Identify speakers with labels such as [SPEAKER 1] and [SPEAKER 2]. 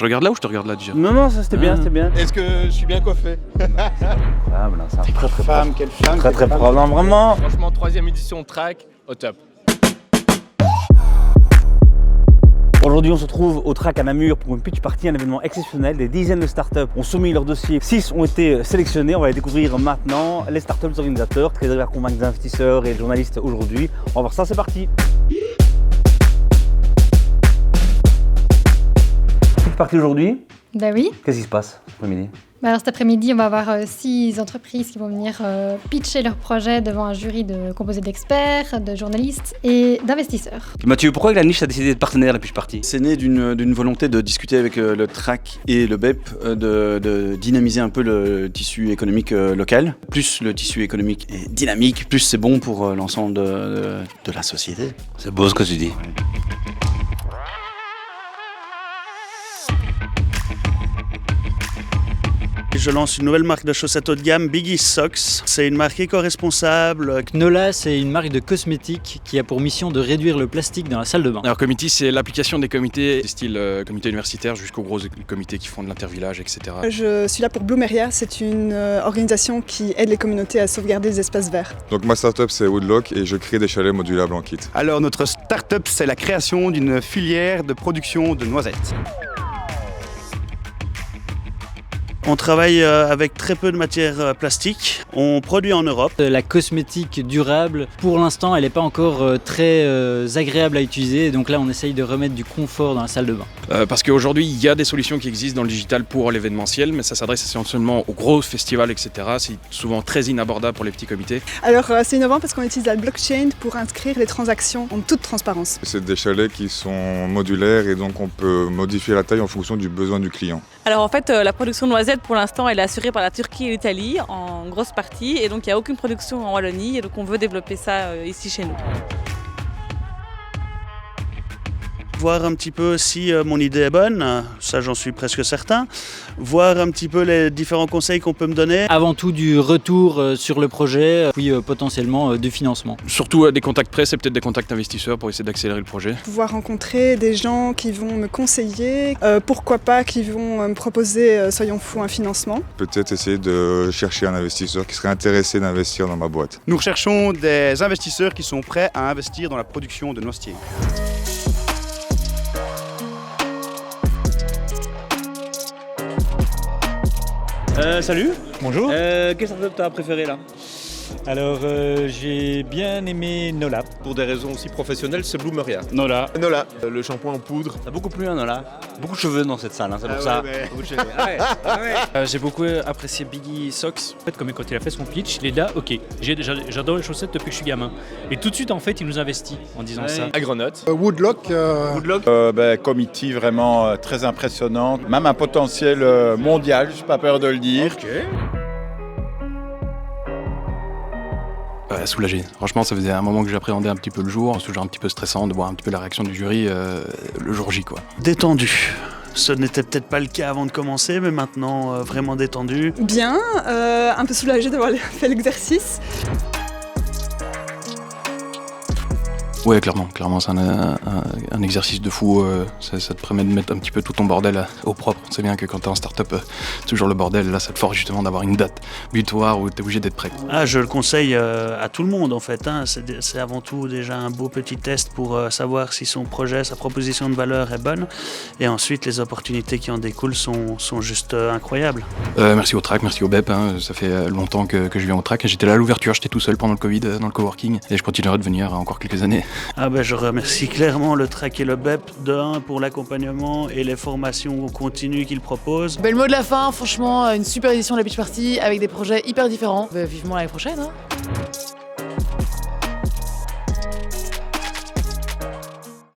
[SPEAKER 1] Je regarde là ou je te regarde là déjà?
[SPEAKER 2] Non, ça c'était bien, c'était bien.
[SPEAKER 3] Est-ce que je suis bien coiffé?
[SPEAKER 2] Ah, ben c'est un très très
[SPEAKER 3] Femme, quelle femme.
[SPEAKER 2] très très propre. Non, vraiment.
[SPEAKER 4] Franchement, 3e édition track, au top.
[SPEAKER 2] Aujourd'hui, on se retrouve au track à Namur pour une pitch party, un événement exceptionnel. Des dizaines de startups ont soumis leur dossier. 6 ont été sélectionnés. On va les découvrir maintenant. Les startups, les organisateurs, très à convaincre des investisseurs et les journalistes aujourd'hui. On va voir ça, c'est parti. Pitch party aujourd'hui.
[SPEAKER 5] Ben oui.
[SPEAKER 2] Qu'est-ce qui se passe cet après-midi?
[SPEAKER 5] Alors cet après-midi, on va avoir 6 entreprises qui vont venir pitcher leur projet devant un jury composé d'experts, de journalistes et d'investisseurs.
[SPEAKER 2] Mathieu, pourquoi la niche a décidé d'être partenaire à la pitch party?
[SPEAKER 6] C'est né d'une volonté de discuter avec le TRAC et le BEP, de dynamiser un peu le tissu économique local. Plus le tissu économique est dynamique, plus c'est bon pour l'ensemble de la société.
[SPEAKER 2] C'est beau ce que tu dis.
[SPEAKER 7] Je lance une nouvelle marque de chaussettes haut de gamme, Biggie Socks. C'est une marque éco-responsable.
[SPEAKER 8] Knola, c'est une marque de cosmétiques qui a pour mission de réduire le plastique dans la salle de bain.
[SPEAKER 1] Alors Comity, c'est l'application des comités, style comité universitaire jusqu'aux gros comités qui font de l'intervillage, etc.
[SPEAKER 9] Je suis là pour Bloomeria, c'est une organisation qui aide les communautés à sauvegarder les espaces verts.
[SPEAKER 10] Donc ma startup c'est Woodlock et je crée des chalets modulables en kit.
[SPEAKER 3] Alors notre startup, c'est la création d'une filière de production de noisettes.
[SPEAKER 7] On travaille avec très peu de matières plastiques. On produit en Europe.
[SPEAKER 8] La cosmétique durable, pour l'instant, elle n'est pas encore très agréable à utiliser. Donc là, on essaye de remettre du confort dans la salle de bain.
[SPEAKER 1] Parce qu'aujourd'hui, il y a des solutions qui existent dans le digital pour l'événementiel, mais ça s'adresse essentiellement aux gros festivals, etc. C'est souvent très inabordable pour les petits comités.
[SPEAKER 9] Alors c'est innovant parce qu'on utilise la blockchain pour inscrire les transactions en toute transparence.
[SPEAKER 10] C'est des chalets qui sont modulaires et donc on peut modifier la taille en fonction du besoin du client.
[SPEAKER 11] Alors en fait, la production de noisettes pour l'instant elle est assurée par la Turquie et l'Italie en grosse partie et donc il n'y a aucune production en Wallonie et donc on veut développer ça ici chez nous.
[SPEAKER 7] Voir un petit peu si mon idée est bonne, ça j'en suis presque certain. Voir un petit peu les différents conseils qu'on peut me donner.
[SPEAKER 8] Avant tout, du retour sur le projet, puis potentiellement du financement.
[SPEAKER 1] Surtout des contacts presse et peut-être des contacts investisseurs pour essayer d'accélérer le projet.
[SPEAKER 9] Pouvoir rencontrer des gens qui vont me conseiller, pourquoi pas qui vont me proposer, soyons fous, un financement.
[SPEAKER 10] Peut-être essayer de chercher un investisseur qui serait intéressé d'investir dans ma boîte.
[SPEAKER 3] Nous recherchons des investisseurs qui sont prêts à investir dans la production de noisetiers.
[SPEAKER 2] Salut.
[SPEAKER 12] Bonjour.
[SPEAKER 2] Quelle startup t'as préféré là?
[SPEAKER 12] Alors j'ai bien aimé Knola.
[SPEAKER 4] Pour des raisons aussi professionnelles, c'est Bloomeria.
[SPEAKER 2] Nola.
[SPEAKER 4] Nola, le shampoing en poudre.
[SPEAKER 2] T'as beaucoup plu, Nola. Beaucoup de cheveux dans cette salle, hein, c'est pour ça. Beaucoup de cheveux.
[SPEAKER 12] J'ai beaucoup apprécié Biggie Socks. En fait, comme quand il a fait son pitch, il est là, ok, j'adore les chaussettes depuis que je suis gamin. Et tout de suite, en fait, il nous investit en disant ça.
[SPEAKER 4] Agronote.
[SPEAKER 10] Woodlock.
[SPEAKER 13] Comity vraiment très impressionnante, même un potentiel mondial, j'ai pas peur de le dire.
[SPEAKER 12] Ok.
[SPEAKER 1] Soulagé. Franchement, ça faisait un moment que j'appréhendais un petit peu le jour, c'est toujours un petit peu stressant de voir un petit peu la réaction du jury le jour J, quoi.
[SPEAKER 7] Détendu. Ce n'était peut-être pas le cas avant de commencer, mais maintenant vraiment détendu.
[SPEAKER 9] Bien, un peu soulagée d'avoir fait l'exercice.
[SPEAKER 1] Ouais, clairement, c'est un exercice de fou. Ça te permet de mettre un petit peu tout ton bordel au propre. C'est bien que quand t'es en start-up, toujours le bordel, là ça te force justement d'avoir une date butoir où t'es obligé d'être prêt.
[SPEAKER 7] Ah, je le conseille à tout le monde en fait. Hein. C'est avant tout déjà un beau petit test pour savoir si son projet, sa proposition de valeur est bonne. Et ensuite, les opportunités qui en découlent sont juste incroyables.
[SPEAKER 1] Merci au TRAC, merci au BEP. Hein. Ça fait longtemps que je viens au TRAC. J'étais là à l'ouverture, j'étais tout seul pendant le Covid dans le coworking et je continuerai de venir encore quelques années.
[SPEAKER 7] Ah ben je remercie clairement le TRAC et le BEP pour l'accompagnement et les formations continues qu'ils proposent.
[SPEAKER 14] Le mot de la fin, franchement, une super édition de la Pitch Party avec des projets hyper différents. Vivement l'année prochaine. Hein.